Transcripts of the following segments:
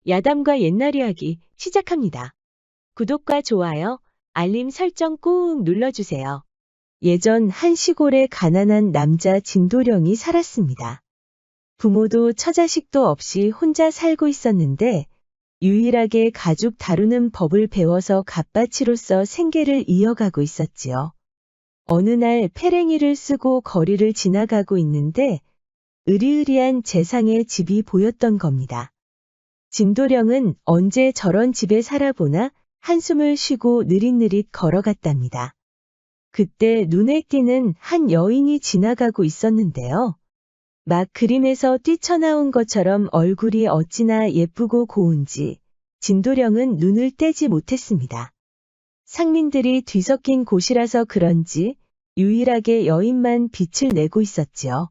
야담과 옛날 이야기 시작합니다. 구독과 좋아요, 알림 설정 꾹 눌러주세요. 예전 한 시골에 가난한 남자 진도령이 살았습니다. 부모도 처자식도 없이 혼자 살고 있었는데 유일하게 가죽 다루는 법을 배워서 갓바치로서 생계를 이어가고 있었지요. 어느 날 페랭이를 쓰고 거리를 지나가고 있는데 으리으리한 재상의 집이 보였던 겁니다. 진도령은 언제 저런 집에 살아보나 한숨을 쉬고 느릿느릿 걸어갔답니다. 그때 눈에 띄는 한 여인이 지나가고 있었는데요. 막 그림에서 뛰쳐나온 것처럼 얼굴이 어찌나 예쁘고 고운지 진도령은 눈을 떼지 못했습니다. 상민들이 뒤섞인 곳이라서 그런지 유일하게 여인만 빛을 내고 있었지요.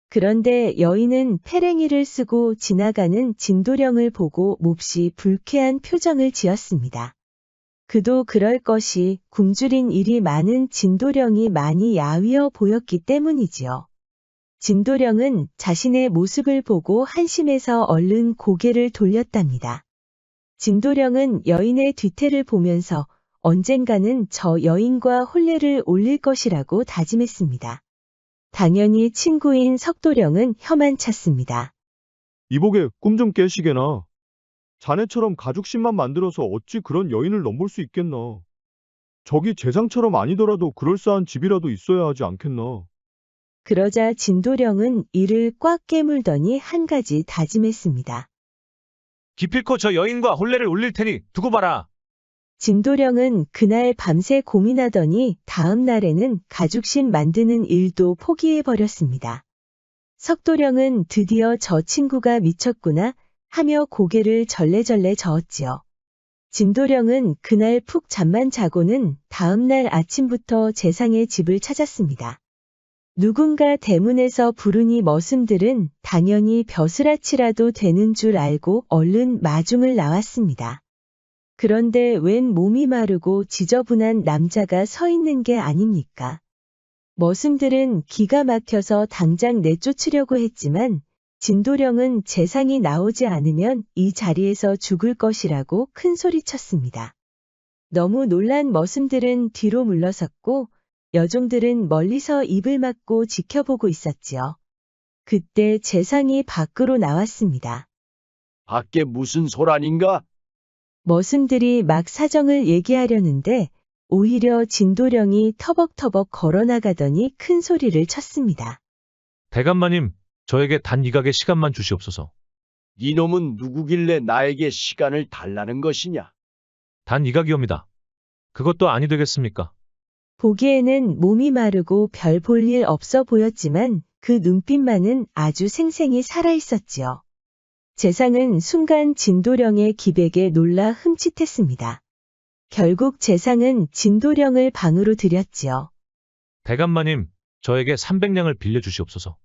그런데 여인은 페랭이를 쓰고 지나가는 진도령을 보고 몹시 불쾌한 표정을 지었습니다. 그도 그럴 것이 굶주린 일이 많은 진도령이 많이 야위어 보였기 때문이지요. 진도령은 자신의 모습을 보고 한심해서 얼른 고개를 돌렸답니다. 진도령은 여인의 뒤태를 보면서 언젠가는 저 여인과 혼례를 올릴 것이라고 다짐했습니다. 당연히 친구인 석도령은 혀만 찼습니다. 이복에 꿈 좀 깨시게나. 자네처럼 가죽신만 만들어서 어찌 그런 여인을 넘볼 수 있겠나. 저기 재상처럼 아니더라도 그럴싸한 집이라도 있어야 하지 않겠나. 그러자 진도령은 이를 꽉 깨물더니 한 가지 다짐했습니다. 기필코 저 여인과 혼례를 올릴 테니 두고 봐라. 진도령은 그날 밤새 고민하더니 다음 날에는 가죽신 만드는 일도 포기해버렸습니다. 석도령은 드디어 저 친구가 미쳤구나 하며 고개를 절레절레 저었지요. 진도령은 그날 푹 잠만 자고는 다음 날 아침부터 재상의 집을 찾았습니다. 누군가 대문에서 부르니 머슴들은 당연히 벼슬아치라도 되는 줄 알고 얼른 마중을 나왔습니다. 그런데 웬 몸이 마르고 지저분한 남자가 서 있는 게 아닙니까? 머슴들은 기가 막혀서 당장 내쫓으려고 했지만 진도령은 재상이 나오지 않으면 이 자리에서 죽을 것이라고 큰 소리쳤습니다. 너무 놀란 머슴들은 뒤로 물러섰고 여종들은 멀리서 입을 막고 지켜보고 있었지요. 그때 재상이 밖으로 나왔습니다. 밖에 무슨 소란인가? 머슴들이 막 사정을 얘기하려는데 오히려 진도령이 터벅터벅 걸어나가더니 큰 소리를 쳤습니다. 대감마님, 저에게 단 이각의 시간만 주시옵소서. 이놈은 누구길래 나에게 시간을 달라는 것이냐? 단 이각이옵니다. 그것도 아니 되겠습니까? 보기에는 몸이 마르고 별 볼 일 없어 보였지만 그 눈빛만은 아주 생생히 살아있었지요. 재상은 순간 진도령의 기백에 놀라 흠칫했습니다. 결국 재상은 진도령을 방으로 들였지요. 대감마님, 저에게 300냥을 빌려주시옵소서.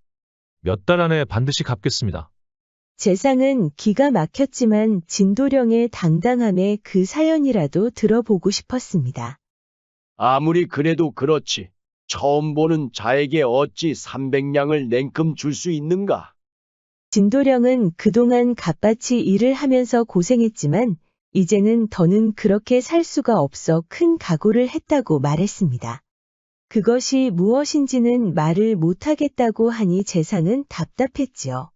몇 달 안에 반드시 갚겠습니다. 재상은 기가 막혔지만 진도령의 당당함에 그 사연이라도 들어보고 싶었습니다. 아무리 그래도 그렇지. 처음 보는 자에게 어찌 300냥을 냉큼 줄 수 있는가? 진도령은 그동안 갓바치 일을 하면서 고생했지만 이제는 더는 그렇게 살 수가 없어 큰 각오를 했다고 말했습니다. 그것이 무엇인지는 말을 못하겠다고 하니 재상은 답답했지요.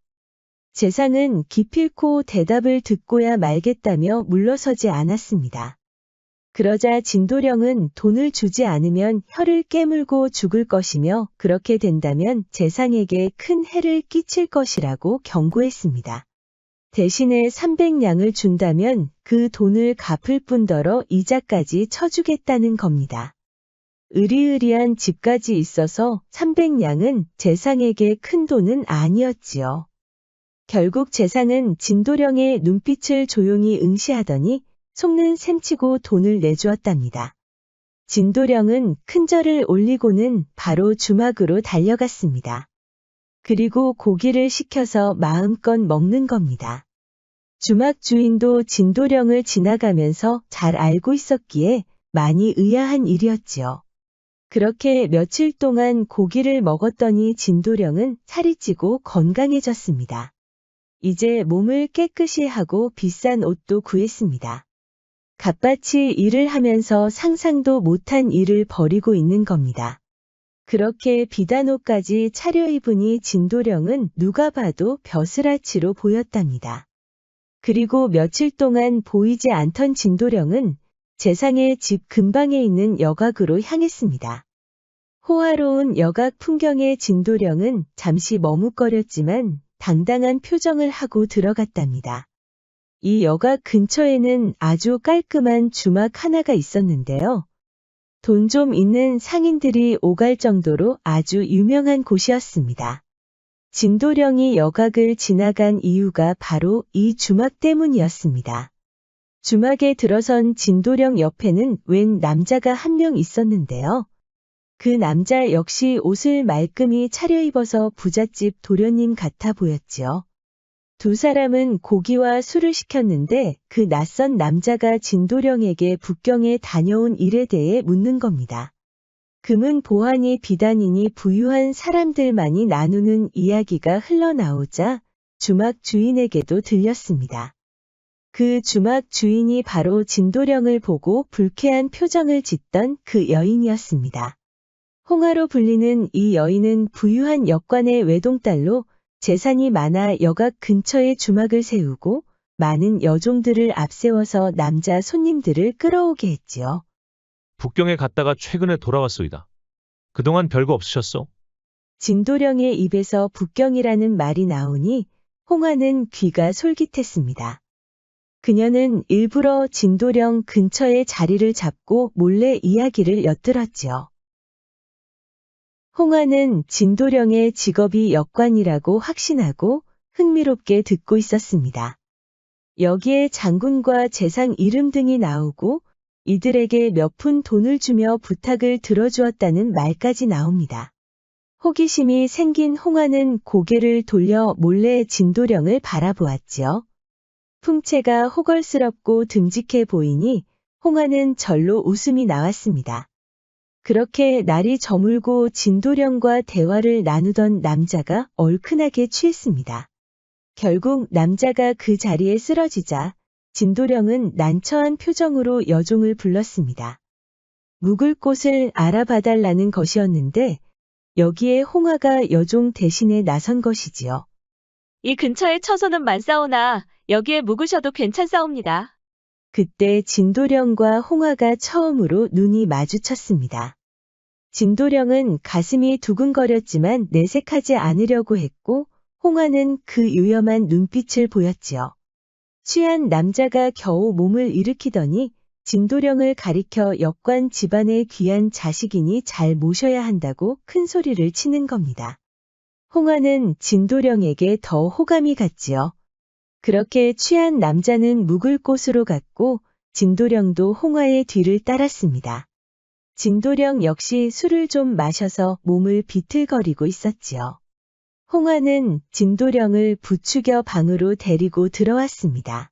재상은 기필코 대답을 듣고야 말겠다며 물러서지 않았습니다. 그러자 진도령은 돈을 주지 않으면 혀를 깨물고 죽을 것이며 그렇게 된다면 재상에게 큰 해를 끼칠 것이라고 경고했습니다. 대신에 300냥을 준다면 그 돈을 갚을 뿐더러 이자까지 쳐주겠다는 겁니다. 으리으리한 집까지 있어서 300냥은 재상에게 큰 돈은 아니었지요. 결국 재상은 진도령의 눈빛을 조용히 응시하더니 속는 셈치고 돈을 내주었답니다. 진도령은 큰 절을 올리고는 바로 주막으로 달려갔습니다. 그리고 고기를 시켜서 마음껏 먹는 겁니다. 주막 주인도 진도령을 지나가면서 잘 알고 있었기에 많이 의아한 일이었지요. 그렇게 며칠 동안 고기를 먹었더니 진도령은 살이 찌고 건강해졌습니다. 이제 몸을 깨끗이 하고 비싼 옷도 구했습니다. 갑밭이 일을 하면서 상상도 못한 일을 벌이고 있는 겁니다. 그렇게 비단 옷까지 차려입으니 진도령은 누가 봐도 벼슬아치로 보였답니다. 그리고 며칠 동안 보이지 않던 진도령은 재상의 집 근방에 있는 여각으로 향했습니다. 호화로운 여각 풍경에 진도령은 잠시 머뭇거렸지만 당당한 표정을 하고 들어갔답니다. 이 여각 근처에는 아주 깔끔한 주막 하나가 있었는데요. 돈 좀 있는 상인들이 오갈 정도로 아주 유명한 곳이었습니다. 진도령이 여각을 지나간 이유가 바로 이 주막 때문이었습니다. 주막에 들어선 진도령 옆에는 웬 남자가 한 명 있었는데요. 그 남자 역시 옷을 말끔히 차려입어서 부잣집 도련님 같아 보였지요. 두 사람은 고기와 술을 시켰는데 그 낯선 남자가 진도령에게 북경에 다녀온 일에 대해 묻는 겁니다. 금은 보환이 비단이니 부유한 사람들만이 나누는 이야기가 흘러나오자 주막 주인에게도 들렸습니다. 그 주막 주인이 바로 진도령을 보고 불쾌한 표정을 짓던 그 여인이었습니다. 홍화로 불리는 이 여인은 부유한 역관의 외동딸로 재산이 많아 여각 근처에 주막을 세우고 많은 여종들을 앞세워서 남자 손님들을 끌어오게 했지요. 북경에 갔다가 최근에 돌아왔소이다. 그동안 별거 없으셨소? 진도령의 입에서 북경이라는 말이 나오니 홍화는 귀가 솔깃했습니다. 그녀는 일부러 진도령 근처에 자리를 잡고 몰래 이야기를 엿들었지요. 홍화는 진도령의 직업이 역관이라고 확신하고 흥미롭게 듣고 있었습니다. 여기에 장군과 재상 이름 등이 나오고 이들에게 몇 푼 돈을 주며 부탁을 들어주었다는 말까지 나옵니다. 호기심이 생긴 홍화는 고개를 돌려 몰래 진도령을 바라보았지요. 풍채가 호걸스럽고 듬직해 보이니 홍화는 절로 웃음이 나왔습니다. 그렇게 날이 저물고 진도령과 대화를 나누던 남자가 얼큰하게 취했습니다. 결국 남자가 그 자리에 쓰러지자 진도령은 난처한 표정으로 여종을 불렀습니다. 묵을 곳을 알아봐달라는 것이었는데 여기에 홍화가 여종 대신에 나선 것이지요. 이 근처에 처소는 많사오나 여기에 묵으셔도 괜찮사옵니다. 그때 진도령과 홍화가 처음으로 눈이 마주쳤습니다. 진도령은 가슴이 두근거렸지만 내색하지 않으려고 했고 홍화는 그 유염한 눈빛을 보였지요. 취한 남자가 겨우 몸을 일으키더니 진도령을 가리켜 역관 집안의 귀한 자식이니 잘 모셔야 한다고 큰 소리를 치는 겁니다. 홍화는 진도령에게 더 호감이 갔지요. 그렇게 취한 남자는 묵을 곳으로 갔고 진도령도 홍화의 뒤를 따랐습니다. 진도령 역시 술을 좀 마셔서 몸을 비틀거리고 있었지요. 홍화는 진도령을 부추겨 방으로 데리고 들어왔습니다.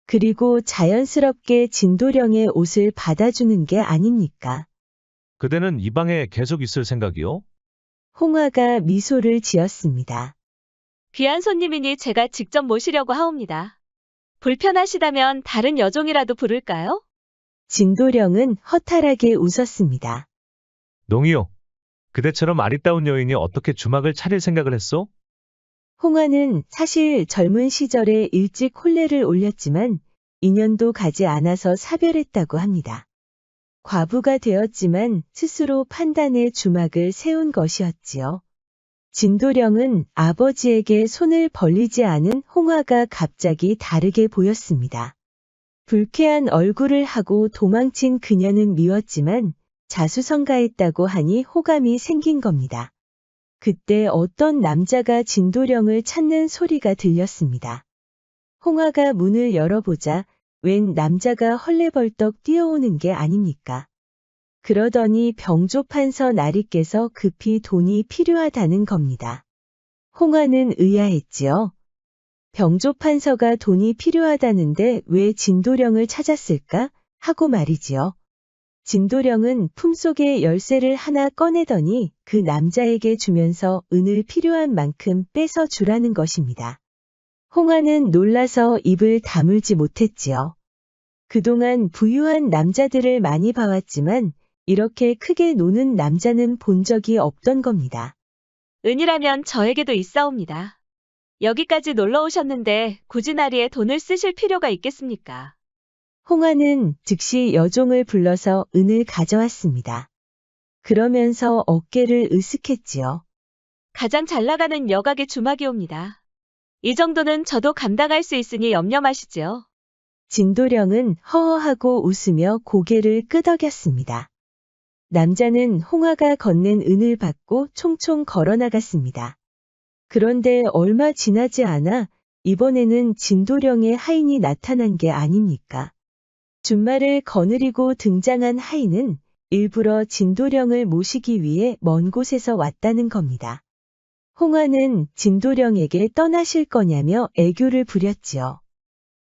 그리고 자연스럽게 진도령의 옷을 받아주는 게 아닙니까? 그대는 이 방에 계속 있을 생각이요? 홍화가 미소를 지었습니다. 귀한 손님이니 제가 직접 모시려고 하옵니다. 불편하시다면 다른 여종이라도 부를까요? 진도령은 허탈하게 웃었습니다. 농이요. 그대처럼 아리따운 여인이 어떻게 주막을 차릴 생각을 했소? 홍화는 사실 젊은 시절에 일찍 혼례를 올렸지만 인연도 가지 않아서 사별했다고 합니다. 과부가 되었지만 스스로 판단해 주막을 세운 것이었지요. 진도령은 아버지에게 손을 벌리지 않은 홍화가 갑자기 다르게 보였습니다. 불쾌한 얼굴을 하고 도망친 그녀는 미웠지만 자수성가했다고 하니 호감이 생긴 겁니다. 그때 어떤 남자가 진도령을 찾는 소리가 들렸습니다. 홍화가 문을 열어보자 웬 남자가 헐레벌떡 뛰어오는 게 아닙니까? 그러더니 병조판서 나리께서 급히 돈이 필요하다는 겁니다. 홍화는 의아했지요. 병조판서가 돈이 필요하다는데 왜 진도령을 찾았을까 하고 말이지요. 진도령은 품속에 열쇠를 하나 꺼내더니 그 남자에게 주면서 은을 필요한 만큼 뺏어 주라는 것입니다. 홍아는 놀라서 입을 다물지 못했지요. 그동안 부유한 남자들을 많이 봐왔지만 이렇게 크게 노는 남자는 본 적이 없던 겁니다. 은이라면 저에게도 있사옵니다. 여기까지 놀러 오셨는데 굳이 나리에 돈을 쓰실 필요가 있겠습니까? 홍아는 즉시 여종을 불러서 은을 가져왔습니다. 그러면서 어깨를 으쓱했지요. 가장 잘 나가는 여각의 주막이옵니다. 이 정도는 저도 감당할 수 있으니 염려 마시지요. 진도령은 허허하고 웃으며 고개를 끄덕였습니다. 남자는 홍아가 건넨 은을 받고 총총 걸어나갔습니다. 그런데 얼마 지나지 않아 이번에는 진도령의 하인이 나타난 게 아닙니까? 준말을 거느리고 등장한 하인은 일부러 진도령을 모시기 위해 먼 곳에서 왔다는 겁니다. 홍아는 진도령에게 떠나실 거냐며 애교를 부렸지요.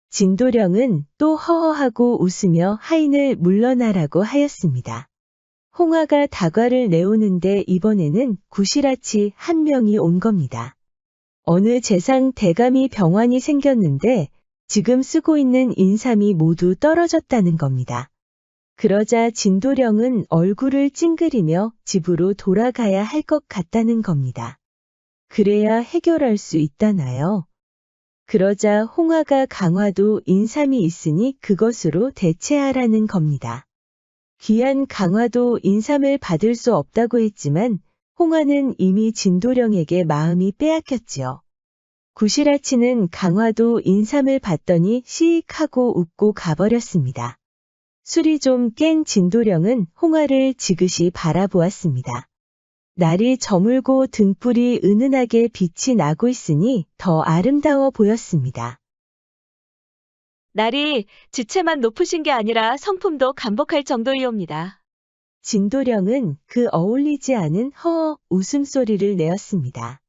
진도령은 또 허허하고 웃으며 하인을 물러나라고 하였습니다. 홍아가 다과를 내오는데 이번에는 구시라치 한 명이 온 겁니다. 어느 재상 대감이 병환이 생겼는데 지금 쓰고 있는 인삼이 모두 떨어졌다는 겁니다. 그러자 진도령은 얼굴을 찡그리며 집으로 돌아가야 할 것 같다는 겁니다. 그래야 해결할 수 있다나요? 그러자 홍아가 강화도 인삼이 있으니 그것으로 대체하라는 겁니다. 귀한 강화도 인삼을 받을 수 없다고 했지만 홍아는 이미 진도령에게 마음이 빼앗겼지요. 구시라치는 강화도 인삼을 받더니 시익하고 웃고 가버렸습니다. 술이 좀 깬 진도령은 홍아를 지그시 바라보았습니다. 날이 저물고 등불이 은은하게 빛이 나고 있으니 더 아름다워 보였습니다. 날이 지체만 높으신 게 아니라 성품도 감복할 정도이옵니다. 진도령은 그 어울리지 않은 허 웃음소리를 내었습니다.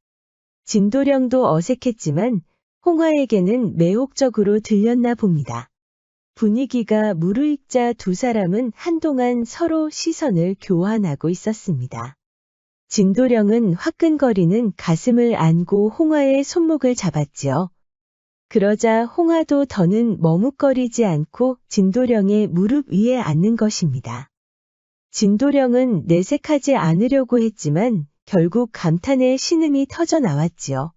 진도령도 어색했지만 홍아에게는 매혹적으로 들렸나 봅니다. 분위기가 무르익자 두 사람은 한동안 서로 시선을 교환하고 있었습니다. 진도령은 화끈거리는 가슴을 안고 홍아의 손목을 잡았지요. 그러자 홍아도 더는 머뭇거리지 않고 진도령의 무릎 위에 앉는 것입니다. 진도령은 내색하지 않으려고 했지만 결국 감탄의 신음이 터져 나왔지요.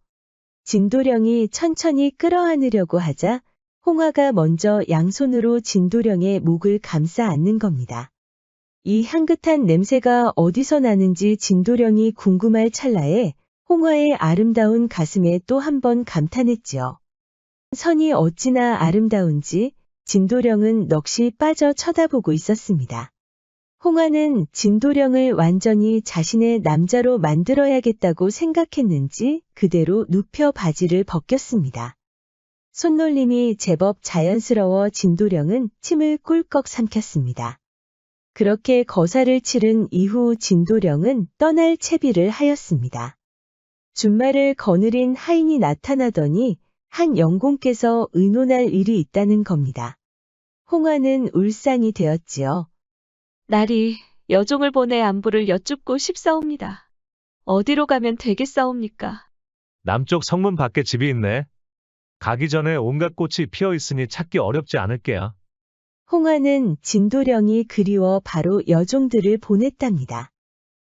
진도령이 천천히 끌어안으려고 하자 홍아가 먼저 양손으로 진도령의 목을 감싸 안는 겁니다. 이 향긋한 냄새가 어디서 나는지 진도령이 궁금할 찰나에 홍아의 아름다운 가슴에 또 한 번 감탄했지요. 선이 어찌나 아름다운지 진도령은 넋이 빠져 쳐다보고 있었습니다. 홍아는 진도령을 완전히 자신의 남자로 만들어야겠다고 생각했는지 그대로 눕혀 바지를 벗겼습니다. 손놀림이 제법 자연스러워 진도령은 침을 꿀꺽 삼켰습니다. 그렇게 거사를 치른 이후 진도령은 떠날 채비를 하였습니다. 준말을 거느린 하인이 나타나더니 한 영공께서 의논할 일이 있다는 겁니다. 홍아는 울상이 되었지요. 날이 여종을 보내 안부를 여쭙고 싶사옵니다. 어디로 가면 되겠사옵니까? 남쪽 성문 밖에 집이 있네. 가기 전에 온갖 꽃이 피어 있으니 찾기 어렵지 않을 게야. 홍아는 진도령이 그리워 바로 여종들을 보냈답니다.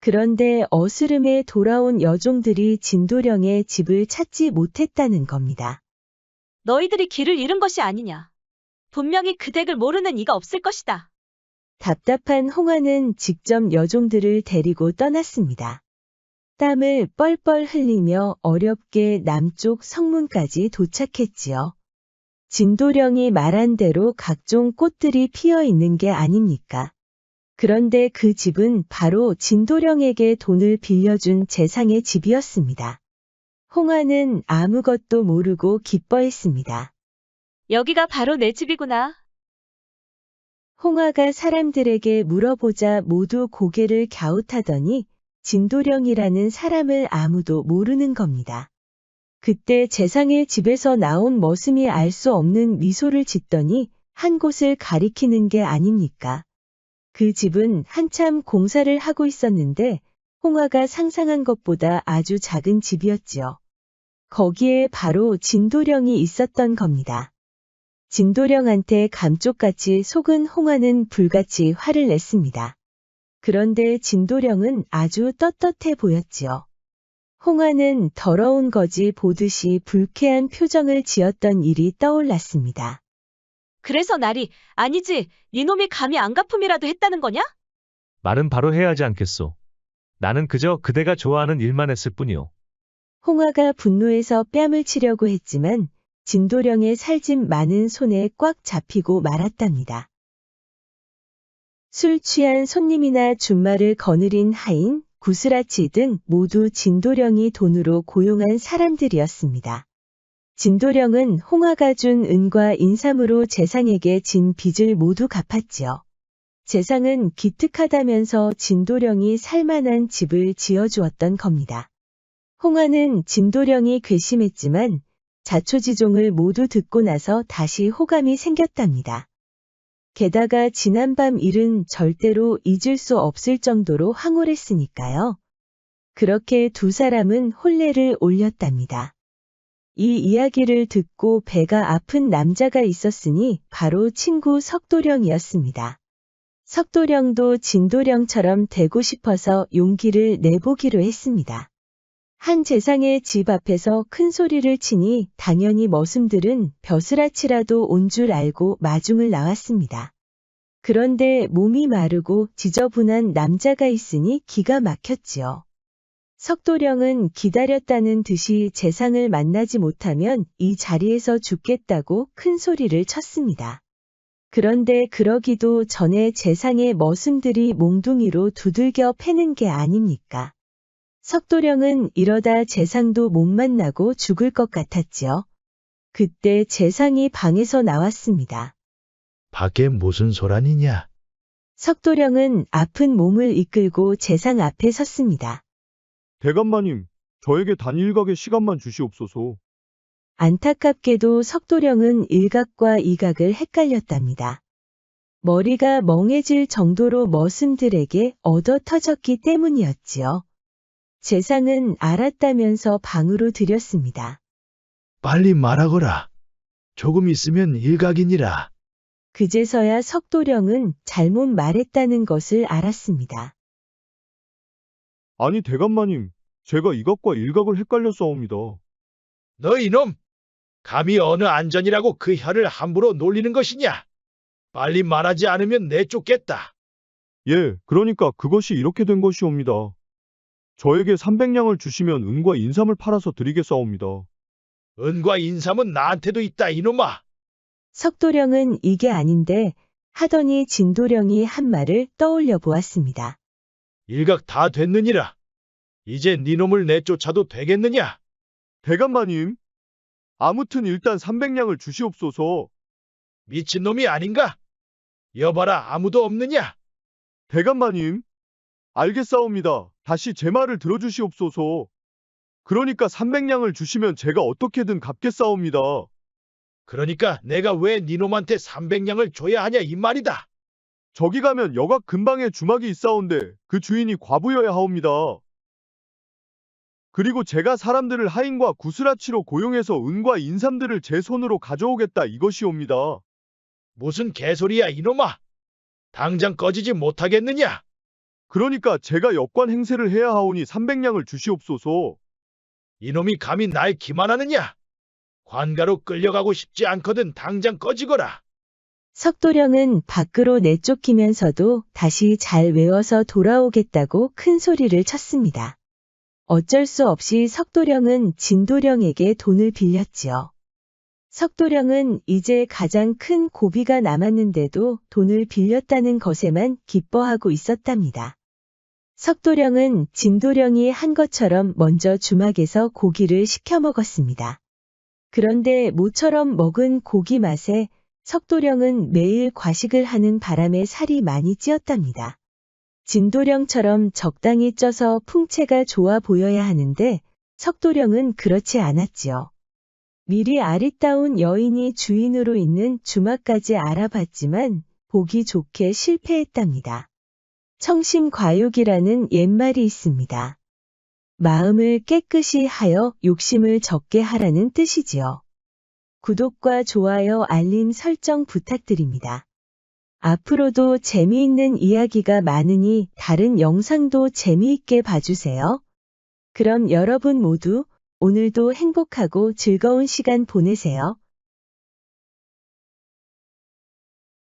그런데 어스름에 돌아온 여종들이 진도령의 집을 찾지 못했다는 겁니다. 너희들이 길을 잃은 것이 아니냐. 분명히 그 댁을 모르는 이가 없을 것이다. 답답한 홍아는 직접 여종들을 데리고 떠났습니다. 땀을 뻘뻘 흘리며 어렵게 남쪽 성문까지 도착했지요. 진도령이 말한 대로 각종 꽃들이 피어 있는 게 아닙니까? 그런데 그 집은 바로 진도령에게 돈을 빌려준 재상의 집이었습니다. 홍아는 아무것도 모르고 기뻐했습니다. 여기가 바로 내 집이구나. 홍아가 사람들에게 물어보자 모두 고개를 갸웃하더니 진도령이라는 사람을 아무도 모르는 겁니다. 그때 재상의 집에서 나온 머슴이 알 수 없는 미소를 짓더니 한 곳을 가리키는 게 아닙니까? 그 집은 한참 공사를 하고 있었는데 홍아가 상상한 것보다 아주 작은 집이었지요. 거기에 바로 진도령이 있었던 겁니다. 진도령한테 감쪽같이 속은 홍화는 불같이 화를 냈습니다. 그런데 진도령은 아주 떳떳해 보였지요. 홍화는 더러운 거지 보듯이 불쾌한 표정을 지었던 일이 떠올랐습니다. 그래서 날이 아니지, 니놈이 감히 안가품이라도 했다는 거냐? 말은 바로 해야 하지 않겠소. 나는 그저 그대가 좋아하는 일만 했을 뿐이오. 홍화가 분노해서 뺨을 치려고 했지만 진도령의 살집 많은 손에 꽉 잡히고 말았답니다. 술 취한 손님이나 준말을 거느린 하인, 구스라치 등 모두 진도령이 돈으로 고용한 사람들이었습니다. 진도령은 홍화가 준 은과 인삼으로 재상에게 진 빚을 모두 갚았지요. 재상은 기특하다면서 진도령이 살만한 집을 지어주었던 겁니다. 홍화는 진도령이 괘씸했지만 자초지종을 모두 듣고 나서 다시 호감이 생겼답니다. 게다가 지난밤 일은 절대로 잊을 수 없을 정도로 황홀했으니까요. 그렇게 두 사람은 혼례를 올렸답니다. 이 이야기를 듣고 배가 아픈 남자가 있었으니 바로 친구 석도령이었습니다. 석도령도 진도령처럼 되고 싶어서 용기를 내보기로 했습니다. 한 재상의 집 앞에서 큰 소리를 치니 당연히 머슴들은 벼슬아치라도 온 줄 알고 마중을 나왔습니다. 그런데 몸이 마르고 지저분한 남자가 있으니 기가 막혔지요. 석도령은 기다렸다는 듯이 재상을 만나지 못하면 이 자리에서 죽겠다고 큰 소리를 쳤습니다. 그런데 그러기도 전에 재상의 머슴들이 몽둥이로 두들겨 패는 게 아닙니까? 석도령은 이러다 재상도 못 만나고 죽을 것 같았지요. 그때 재상이 방에서 나왔습니다. 밖에 무슨 소란이냐? 석도령은 아픈 몸을 이끌고 재상 앞에 섰습니다. 대감마님, 저에게 단 일각의 시간만 주시옵소서. 안타깝게도 석도령은 일각과 이각을 헷갈렸답니다. 머리가 멍해질 정도로 머슴들에게 얻어 터졌기 때문이었지요. 재상은 알았다면서 방으로 들였습니다. 빨리 말하거라. 조금 있으면 일각이니라. 그제서야 석도령은 잘못 말했다는 것을 알았습니다. 아니 대감마님, 제가 이각과 일각을 헷갈렸사옵니다. 너 이놈! 감히 어느 안전이라고 그 혀를 함부로 놀리는 것이냐? 빨리 말하지 않으면 내쫓겠다. 예, 그러니까 그것이 이렇게 된 것이옵니다. 저에게 300냥을 주시면 은과 인삼을 팔아서 드리겠사옵니다. 은과 인삼은 나한테도 있다 이놈아. 석도령은 이게 아닌데 하더니 진도령이 한 말을 떠올려 보았습니다. 일각 다 됐느니라. 이제 네 놈을 내쫓아도 되겠느냐? 대감마님, 아무튼 일단 300냥을 주시옵소서. 미친놈이 아닌가? 여봐라 아무도 없느냐? 대감마님, 알겠사옵니다. 다시 제 말을 들어주시옵소서. 그러니까 300냥을 주시면 제가 어떻게든 갚겠사옵니다. 그러니까 내가 왜 네 놈한테 300냥을 줘야 하냐 이 말이다. 저기 가면 여각 근방에 주막이 있사온데 그 주인이 과부여야 하옵니다. 그리고 제가 사람들을 하인과 구스라치로 고용해서 은과 인삼들을 제 손으로 가져오겠다 이것이옵니다. 무슨 개소리야 이놈아. 당장 꺼지지 못하겠느냐? 그러니까 제가 역관 행세를 해야 하오니 300냥을 주시옵소서. 이놈이 감히 날 기만하느냐? 관가로 끌려가고 싶지 않거든 당장 꺼지거라. 석도령은 밖으로 내쫓기면서도 다시 잘 외워서 돌아오겠다고 큰 소리를 쳤습니다. 어쩔 수 없이 석도령은 진도령에게 돈을 빌렸지요. 석도령은 이제 가장 큰 고비가 남았는데도 돈을 빌렸다는 것에만 기뻐하고 있었답니다. 석도령은 진도령이 한 것처럼 먼저 주막에서 고기를 시켜 먹었습니다. 그런데 모처럼 먹은 고기 맛에 석도령은 매일 과식을 하는 바람에 살이 많이 찌었답니다. 진도령처럼 적당히 쪄서 풍채가 좋아 보여야 하는데 석도령은 그렇지 않았지요. 미리 아리따운 여인이 주인으로 있는 주막까지 알아봤지만 보기 좋게 실패했답니다. 청심과욕이라는 옛말이 있습니다. 마음을 깨끗이 하여 욕심을 적게 하라는 뜻이지요. 구독과 좋아요, 알림 설정 부탁드립니다. 앞으로도 재미있는 이야기가 많으니 다른 영상도 재미있게 봐주세요. 그럼 여러분 모두 오늘도 행복하고 즐거운 시간 보내세요.